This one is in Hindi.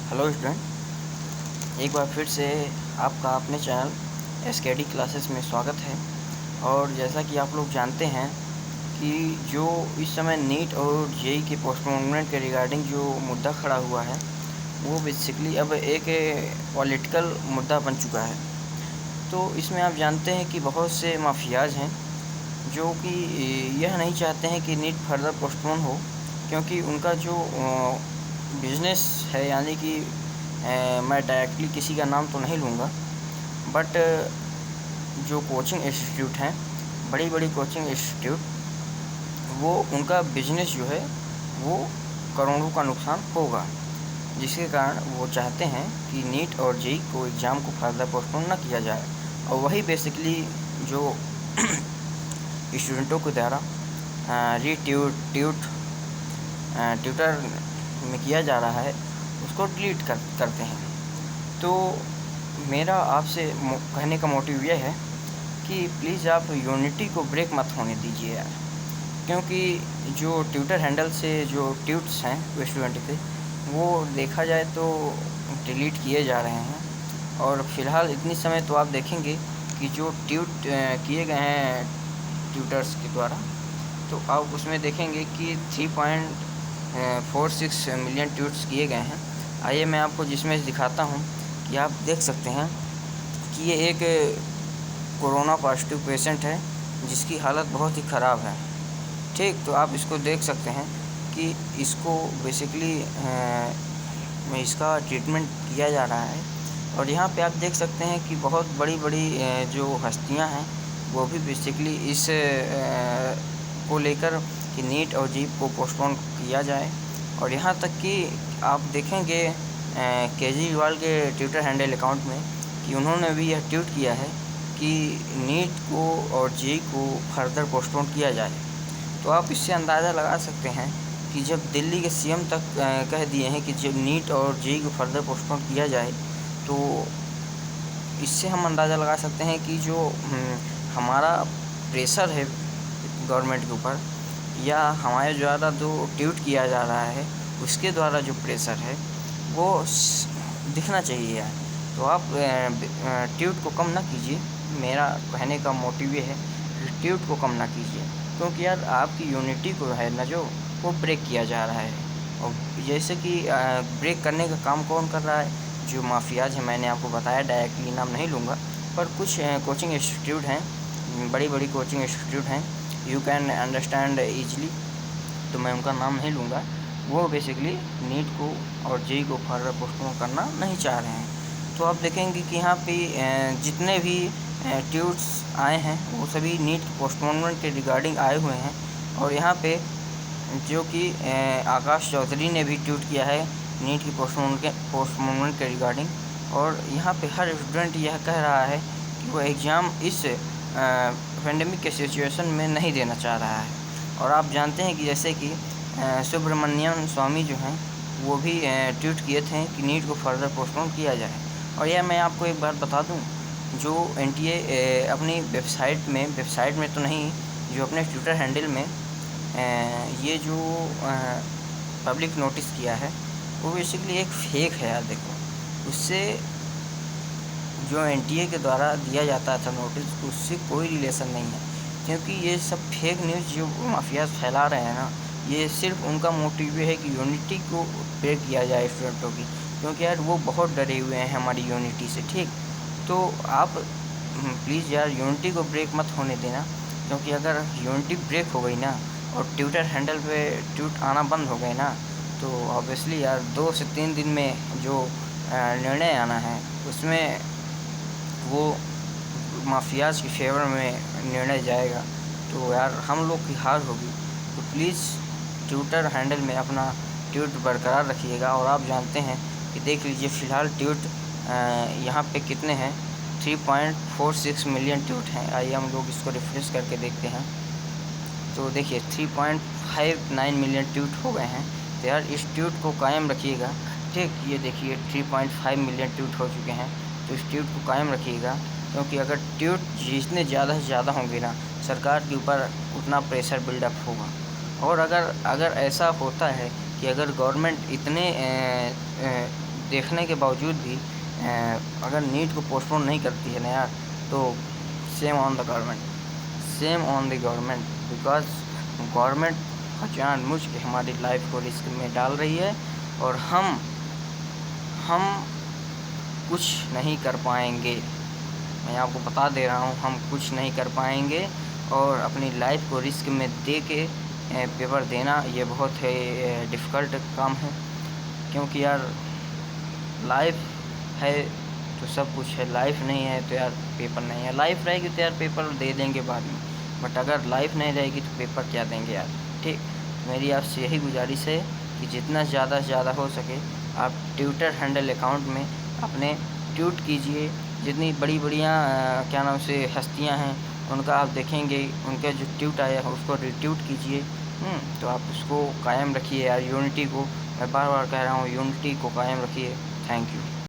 हेलो स्टूडेंट, एक बार फिर से आपका अपने चैनल एसकेडी क्लासेस में स्वागत है। और जैसा कि आप लोग जानते हैं कि जो इस समय नीट और जेईई के पोस्टपोनमेंट के रिगार्डिंग जो मुद्दा खड़ा हुआ है वो बेसिकली अब एक पॉलिटिकल मुद्दा बन चुका है। तो इसमें आप जानते हैं कि बहुत से माफियाज हैं जो कि यह नहीं चाहते हैं कि नीट फर्दर पोस्टपोन हो, क्योंकि उनका जो बिजनेस है, यानी कि मैं डायरेक्टली किसी का नाम तो नहीं लूँगा, बट जो कोचिंग इंस्टीट्यूट हैं, बड़ी बड़ी कोचिंग इंस्टीट्यूट, वो उनका बिजनेस जो है वो करोड़ों का नुकसान होगा, जिसके कारण वो चाहते हैं कि नीट और जेईई को एग्ज़ाम को फर्दर पोस्टपोन न किया जाए। और वही बेसिकली जो स्टूडेंटों के द्वारा ट्यूटर में किया जा रहा है उसको डिलीट करते हैं। तो मेरा आपसे कहने का मोटिव यह है कि प्लीज़ आप यूनिटी को ब्रेक मत होने दीजिए यार, क्योंकि जो ट्विटर हैंडल से जो ट्वीट्स हैं वो स्टूडेंट के, वो देखा जाए तो डिलीट किए जा रहे हैं। और फ़िलहाल इतनी समय तो आप देखेंगे कि जो ट्वीट किए गए हैं ट्विटर्स के द्वारा, तो आप उसमें देखेंगे कि 3.46 मिलियन ट्वीट्स किए गए हैं। आइए मैं आपको जिसमें दिखाता हूँ कि आप देख सकते हैं कि ये एक कोरोना पॉजिटिव पेशेंट है जिसकी हालत बहुत ही ख़राब है। ठीक, तो आप इसको देख सकते हैं कि इसको बेसिकली इसका ट्रीटमेंट किया जा रहा है। और यहाँ पे आप देख सकते हैं कि बहुत बड़ी बड़ी जो हस्तियाँ हैं वो भी बेसिकली इस को लेकर कि नीट और जेईई को पोस्टपोन किया जाए। और यहाँ तक कि आप देखेंगे केजरीवाल के ट्विटर हैंडल अकाउंट में कि उन्होंने भी यह ट्वीट किया है कि नीट को और जेईई को फर्दर पोस्टपोन किया जाए। तो आप इससे अंदाज़ा लगा सकते हैं कि जब दिल्ली के सीएम तक कह दिए हैं कि जब नीट और जेईई को फर्दर पोस्टपोन किया जाए, तो इससे हम अंदाज़ा लगा सकते हैं कि जो हमारा प्रेशर है गवर्नमेंट के ऊपर, या हमारे द्वारा जो ट्वीट किया जा रहा है उसके द्वारा जो प्रेशर है वो दिखना चाहिए यार। तो आप ट्वीट को कम ना कीजिए। मेरा कहने का मोटिव ये है कि ट्वीट को कम ना कीजिए, क्योंकि यार आपकी यूनिटी को है ना जो वो ब्रेक किया जा रहा है। और जैसे कि ब्रेक करने का काम कौन कर रहा है? जो माफियाज हैं, मैंने आपको बताया, डायरेक्टली नाम नहीं लूँगा, पर कुछ कोचिंग इंस्टीट्यूट हैं, बड़ी बड़ी कोचिंग इंस्टीट्यूट हैं, यू कैन अंडरस्टैंड ईजली, तो मैं उनका नाम नहीं लूँगा। वो बेसिकली नीट को और जेईई को फर्दर पोस्टपोन करना नहीं चाह रहे हैं। तो आप देखेंगे कि यहाँ पे जितने भी ट्वीट्स आए हैं वो सभी नीट पोस्टपोनमेंट के रिगार्डिंग आए हुए हैं। और यहाँ पे जो कि आकाश चौधरी ने भी ट्वीट किया है नीट की पोस्टपोनमेंट के रिगार्डिंग। और यहाँ पे हर स्टूडेंट यह कह रहा है कि वो एग्ज़ाम इस पेंडेमिक के सिचुएशन में नहीं देना चाह रहा है। और आप जानते हैं कि जैसे कि सुब्रमण्यम स्वामी जो हैं वो भी ट्वीट किए थे कि नीट को फर्दर पोस्टपोन किया जाए। और यह मैं आपको एक बात बता दूं, जो एनटीए अपनी वेबसाइट में तो नहीं, जो अपने ट्विटर हैंडल में ये जो पब्लिक नोटिस किया है वो बेसिकली एक फेक है यार। देखो, उससे जो एनटीए के द्वारा दिया जाता था नोटिस, उससे कोई रिलेशन नहीं है, क्योंकि ये सब फेक न्यूज़ जो माफियाज फैला रहे हैं ना, ये सिर्फ उनका मोटिव है कि यूनिटी को ब्रेक किया जाए स्टूडेंटों की, क्योंकि यार वो बहुत डरे हुए हैं हमारी यूनिटी से। ठीक, तो आप प्लीज़ यार यूनिटी को ब्रेक मत होने देना, क्योंकि अगर यूनिटी ब्रेक हो गई ना और ट्विटर हैंडल पे ट्वीट आना बंद हो गए ना, तो ऑब्वियसली यार 2 से 3 दिन में जो निर्णय आना है उसमें वो माफियाज की फेवर में निर्णय जाएगा, तो यार हम लोग की हार होगी। तो प्लीज़ ट्विटर हैंडल में अपना ट्वीट बरकरार रखिएगा। और आप जानते हैं कि देख लीजिए फ़िलहाल ट्वीट यहाँ पे कितने हैं, 3.46 मिलियन ट्वीट हैं। आइए हम लोग इसको रिफ्रेश करके देखते हैं, तो देखिए 3.59 मिलियन ट्वीट हो गए हैं। तो यार इस ट्वीट को कायम रखिएगा। ठीक, ये देखिए 3.5 मिलियन ट्वीट हो चुके हैं, तो इस ट्वीट को कायम रखिएगा, क्योंकि अगर ट्वीट जितने ज़्यादा से ज़्यादा होंगे ना, सरकार के ऊपर उतना प्रेशर बिल्डअप होगा। और अगर ऐसा होता है कि अगर गवर्नमेंट इतने देखने के बावजूद भी अगर नीट को पोस्टपोन नहीं करती है ना यार, तो same on the government, same on the government, because government जानबूझ के हमारी लाइफ को रिस्क में डाल रही है और हम कुछ नहीं कर पाएंगे। मैं आपको बता दे रहा हूँ, हम कुछ नहीं कर पाएंगे और अपनी लाइफ को रिस्क में दे के पेपर देना ये बहुत ही डिफ़िकल्ट काम है, क्योंकि यार लाइफ है तो सब कुछ है, लाइफ नहीं है तो यार पेपर नहीं है। लाइफ रहेगी तो यार पेपर दे देंगे बाद में, बट अगर लाइफ नहीं रहेगी तो पेपर क्या देंगे यार। ठीक, मेरी आपसे यही गुजारिश है कि जितना ज़्यादा से ज़्यादा हो सके आप ट्विटर हैंडल अकाउंट में अपने ट्वीट कीजिए। जितनी बड़ी बढ़िया क्या नाम से हस्तियां हैं उनका आप देखेंगे, उनका जो ट्वीट आया है उसको रिट्वीट कीजिए। तो आप उसको कायम रखिए यार, यूनिटी को मैं बार बार कह रहा हूँ, यूनिटी को कायम रखिए। Thank you.